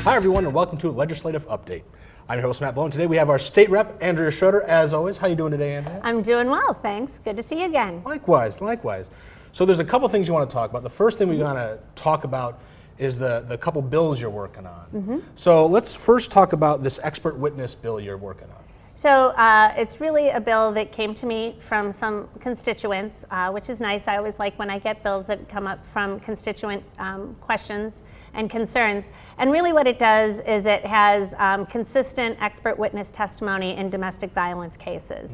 Hi everyone, and welcome to a Legislative Update. I'm your host, Matt Bleau, and today we have our State Rep, Andrea Schroeder, as always. How are you doing today, Andrea? I'm doing well, thanks. Good to see you again. Likewise. So there's a couple things you want to talk about. The first thing we want to talk about is the couple bills you're working on. So let's first talk about this expert witness bill you're working on. So it's really a bill that came to me from some constituents, which is nice. I always like when I get bills that come up from constituent questions and concerns. And really what it does is it has consistent expert witness testimony in domestic violence cases.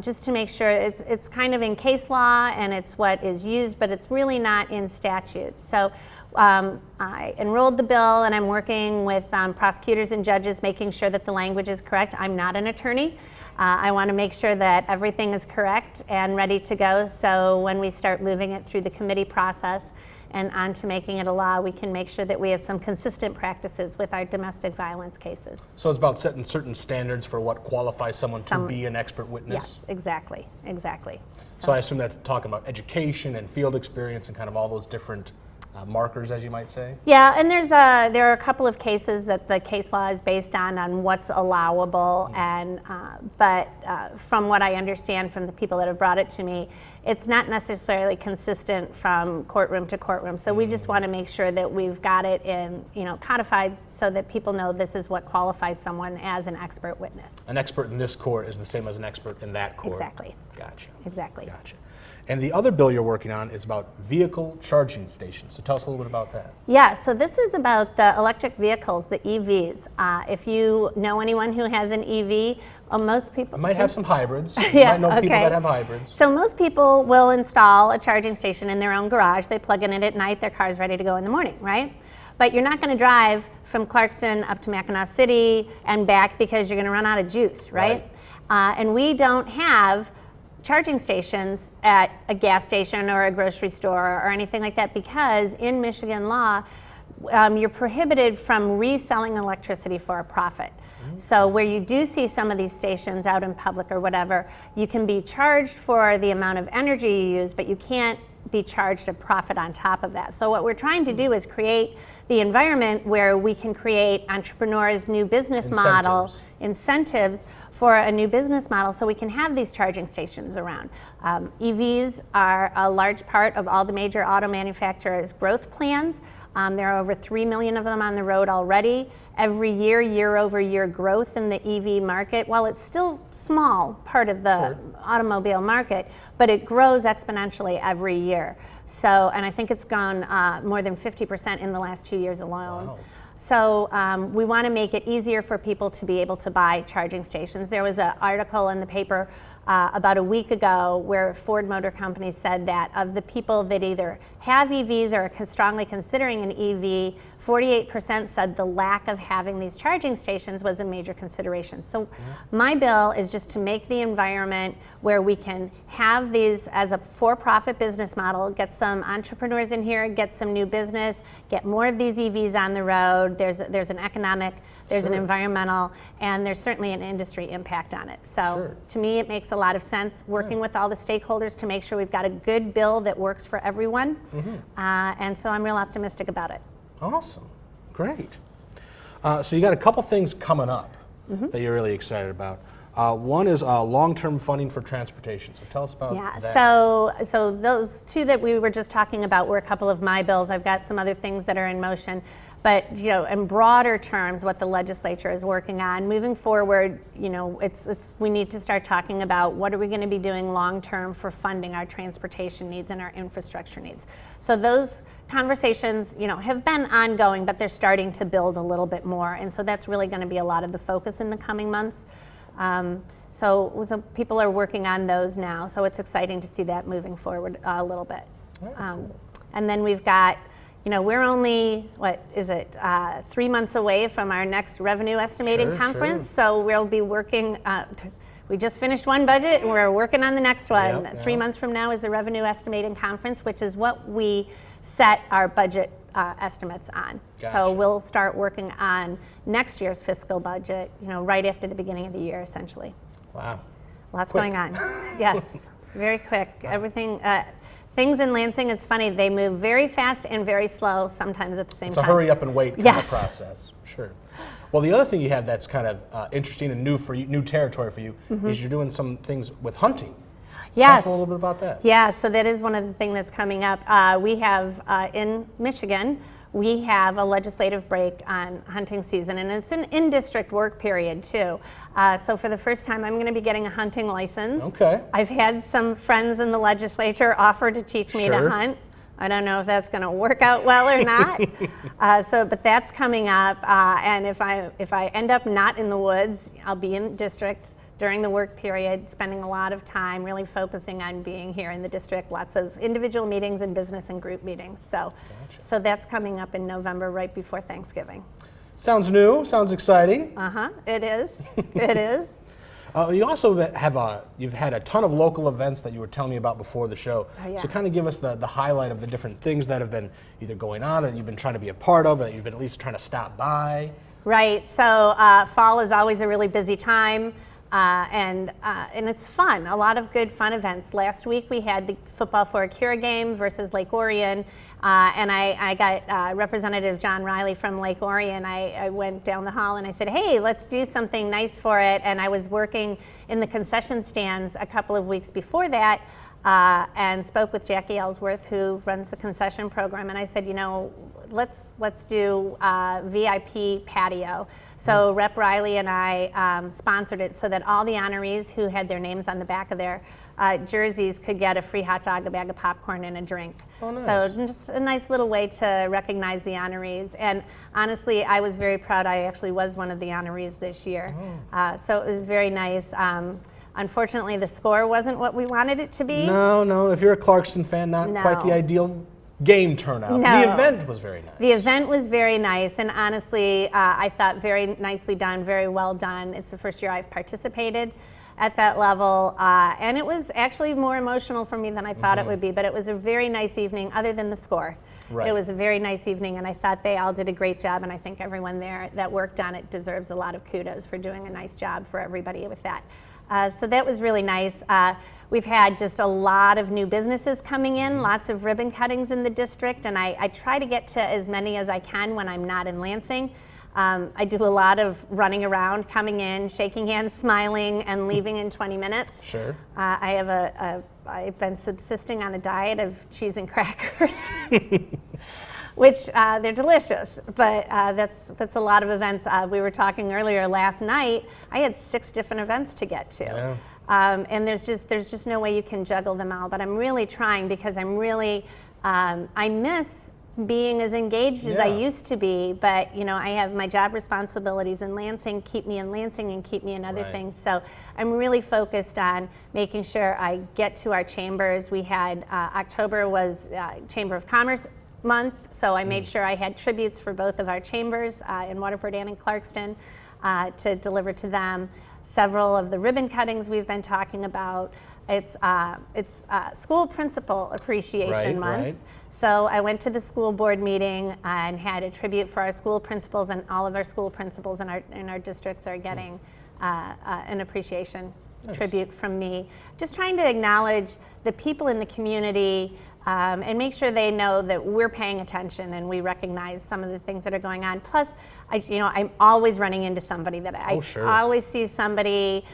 Just to make sure it's kind of in case law and it's what is used, but it's really not in statute. So I enrolled the bill and I'm working with prosecutors and judges making sure that the language is correct. I'm not an attorney. I want to make sure that everything is correct and ready to go, so when we start moving it through the committee process and on to making it a law, we can make sure that we have some consistent practices with our domestic violence cases. So it's about setting certain standards for what qualifies someone to be an expert witness? Yes, exactly. So I assume that's talking about education and field experience and kind of all those different markers, as you might say? Yeah, and there are a couple of cases that the case law is based on what's allowable, and but from what I understand from the people that have brought it to me, it's not necessarily consistent from courtroom to courtroom. So we just want to make sure that we've got it in, codified so that people know this is what qualifies someone as an expert witness. An expert in this court is the same as an expert in that court? Exactly. Gotcha. Exactly. Gotcha. And the other bill you're working on is about vehicle charging stations. So tell us a little bit about that. Yeah, so this is about the electric vehicles, the EVs. If you know anyone who has an EV, most people might have some hybrids. Yeah, you might know people that have hybrids. So most people will install a charging station in their own garage. They plug in it at night, their car's ready to go in the morning, right? But you're not going to drive from Clarkston up to Mackinac City and back because you're going to run out of juice, right? And we don't have charging stations at a gas station or a grocery store or anything like that, because in Michigan law, you're prohibited from reselling electricity for a profit. So where you do see some of these stations out in public or whatever, you can be charged for the amount of energy you use, but you can't be charged a profit on top of that. So what we're trying to do is create the environment where we can create entrepreneurs' new business model, incentives for a new business model, so we can have these charging stations around. EVs are a large part of all the major auto manufacturers' growth plans. There are over 3 million of them on the road already. Every year, year-over-year growth in the EV market, while it's still small part of the automobile market, but it grows exponentially every year. So, and I think it's gone more than 50% in the last 2 years alone. Wow. So we want to make it easier for people to be able to buy charging stations. There was an article in the paper about a week ago where Ford Motor Company said that of the people that either have EVs or are strongly considering an EV, 48% said the lack of having these charging stations was a major consideration. So my bill is just to make the environment where we can have these as a for-profit business model, get some entrepreneurs in here, get some new business, get more of these EVs on the road. There's an economic, there's an environmental, and there's certainly an industry impact on it. So to me, it makes a lot of sense working with all the stakeholders to make sure we've got a good bill that works for everyone. And so I'm real optimistic about it. Awesome. Great. So you got a couple things coming up that you're really excited about. One is long-term funding for transportation. So tell us about that. So those two that we were just talking about were a couple of my bills. I've got some other things that are in motion. But in broader terms, what the legislature is working on moving forward, we need to start talking about what are we going to be doing long term for funding our transportation needs and our infrastructure needs. So those conversations, have been ongoing, but they're starting to build a little bit more, and so that's really going to be a lot of the focus in the coming months. So some people are working on those now, so it's exciting to see that moving forward a little bit. And then we've got. We're only, 3 months away from our next revenue estimating conference. So we'll be working, we just finished one budget and we're working on the next one. 3 months from now is the revenue estimating conference, which is what we set our budget estimates on. Gotcha. So we'll start working on next year's fiscal budget, right after the beginning of the year, essentially. Wow. Lots Quick. going on. Yes, very quick. Everything, things in Lansing, it's funny, they move very fast and very slow sometimes at the same It's time. a hurry up and wait kind Yes. of process. Sure. Well, the other thing you have that's kind of interesting and new for you, new territory for you, is you're doing some things with hunting. Tell Yes. us a little bit about that. Yeah, so that is one of the things that's coming up. We have in Michigan, we have a legislative break on hunting season, and it's an in-district work period too. So for the first time, I'm going to be getting a hunting license. Okay. I've had some friends in the legislature offer to teach me Sure. to hunt. I don't know if that's going to work out well or not. But that's coming up, and if I end up not in the woods, I'll be in district during the work period, spending a lot of time really focusing on being here in the district, lots of individual meetings and business and group meetings. So, Gotcha. so that's coming up in November, right before Thanksgiving. Sounds new. Sounds exciting. It is. It is. You also you've had a ton of local events that you were telling me about before the show. Oh, yeah. So kind of give us the highlight of the different things that have been either going on, that you've been trying to be a part of, or that you've been at least trying to stop by. Right. So fall is always a really busy time. And it's fun, a lot of good fun events. Last week we had the Football for a Cure game versus Lake Orion, and I got Representative John Riley from Lake Orion. I went down the hall and I said, hey, let's do something nice for it. And I was working in the concession stands a couple of weeks before that, and spoke with Jackie Ellsworth, who runs the concession program, and I said, you know, let's do VIP patio. So Rep Riley and I sponsored it so that all the honorees who had their names on the back of their jerseys could get a free hot dog, a bag of popcorn, and a drink. Oh, nice. So just a nice little way to recognize the honorees. And honestly, I was very proud. I actually was one of the honorees this year. So it was very nice. Unfortunately, the score wasn't what we wanted it to be. No. If you're a Clarkston fan, not quite the No. ideal game turnout. No. The event was very nice. The event was very nice, and honestly, I thought very nicely done, very well done. It's the first year I've participated at that level, and it was actually more emotional for me than I thought it would be, but it was a very nice evening, other than the score. Right. It was a very nice evening, and I thought they all did a great job, and I think everyone there that worked on it deserves a lot of kudos for doing a nice job for everybody with that. So that was really nice. We've had just a lot of new businesses coming in, lots of ribbon cuttings in the district, and I try to get to as many as I can when I'm not in Lansing. I do a lot of running around, coming in, shaking hands, smiling, and leaving in 20 minutes. Sure. I've been subsisting on a diet of cheese and crackers, which they're delicious, but that's a lot of events. We were talking earlier last night, I had 6 different events to get to. Yeah. And there's just no way you can juggle them all, but I'm really trying because I'm really, I miss being as engaged as I used to be, but you know, I have my job responsibilities in Lansing, keep me in Lansing and keep me in other things. So I'm really focused on making sure I get to our chambers. We had, October was Chamber of Commerce month, so I made sure I had tributes for both of our chambers in Waterford and in Clarkston to deliver to them. Several of the ribbon cuttings we've been talking about. It's School Principal Appreciation Month. Right. So I went to the school board meeting and had a tribute for our school principals, and all of our school principals in our districts are getting an appreciation tribute from me. Just trying to acknowledge the people in the community and make sure they know that we're paying attention and we recognize some of the things that are going on. Plus, I'm always running into somebody that I always see somebody,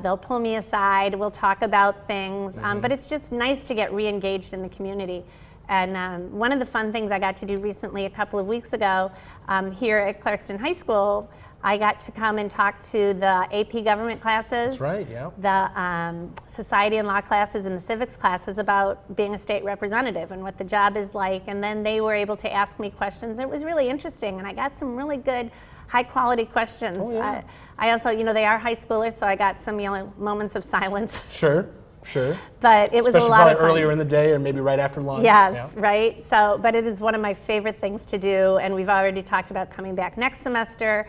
they'll pull me aside, we'll talk about things, but it's just nice to get re-engaged in the community. And one of the fun things I got to do recently, a couple of weeks ago, here at Clarkston High School, I got to come and talk to the AP government classes. That's right, yeah. The society and law classes and the civics classes about being a state representative and what the job is like. And then they were able to ask me questions. It was really interesting, and I got some really good, high-quality questions. Oh, yeah. I also, they are high schoolers, so I got some moments of silence. Sure. But it was Especially a lot of fun. earlier in the day or maybe right after lunch. Yes, right. So, but it is one of my favorite things to do, and we've already talked about coming back next semester.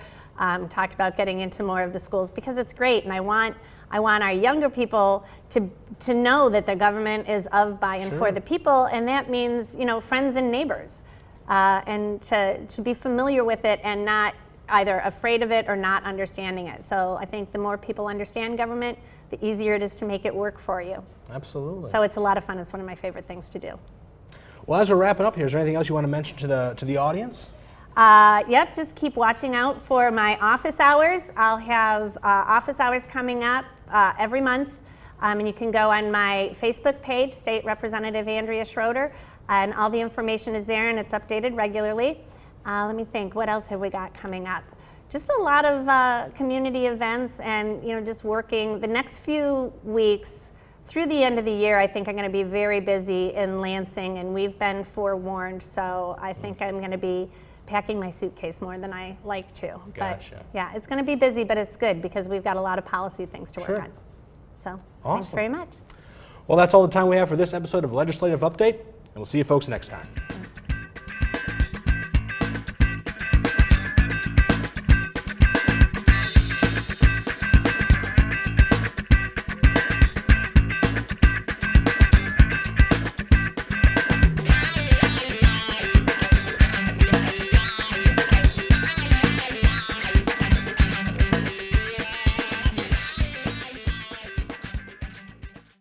Talked about getting into more of the schools because it's great, and I want our younger people to know that the government is of, by, and for the people, and that means friends and neighbors, and to be familiar with it and not either afraid of it or not understanding it. So I think the more people understand government, the easier it is to make it work for you. Absolutely. So it's a lot of fun. It's one of my favorite things to do. Well, as we're wrapping up here, is there anything else you want to mention to the audience? Yep, just keep watching out for my office hours. I'll have office hours coming up every month. And you can go on my Facebook page, State Representative Andrea Schroeder, and all the information is there and it's updated regularly. Let me think, what else have we got coming up? Just a lot of community events and just working. The next few weeks through the end of the year, I think I'm going to be very busy in Lansing, and we've been forewarned, so I think I'm going to be packing my suitcase more than I like to. Gotcha. But yeah, it's going to be busy, but it's good because we've got a lot of policy things to work on. So thanks very much. Well, that's all the time we have for this episode of Legislative Update, and we'll see you folks next time.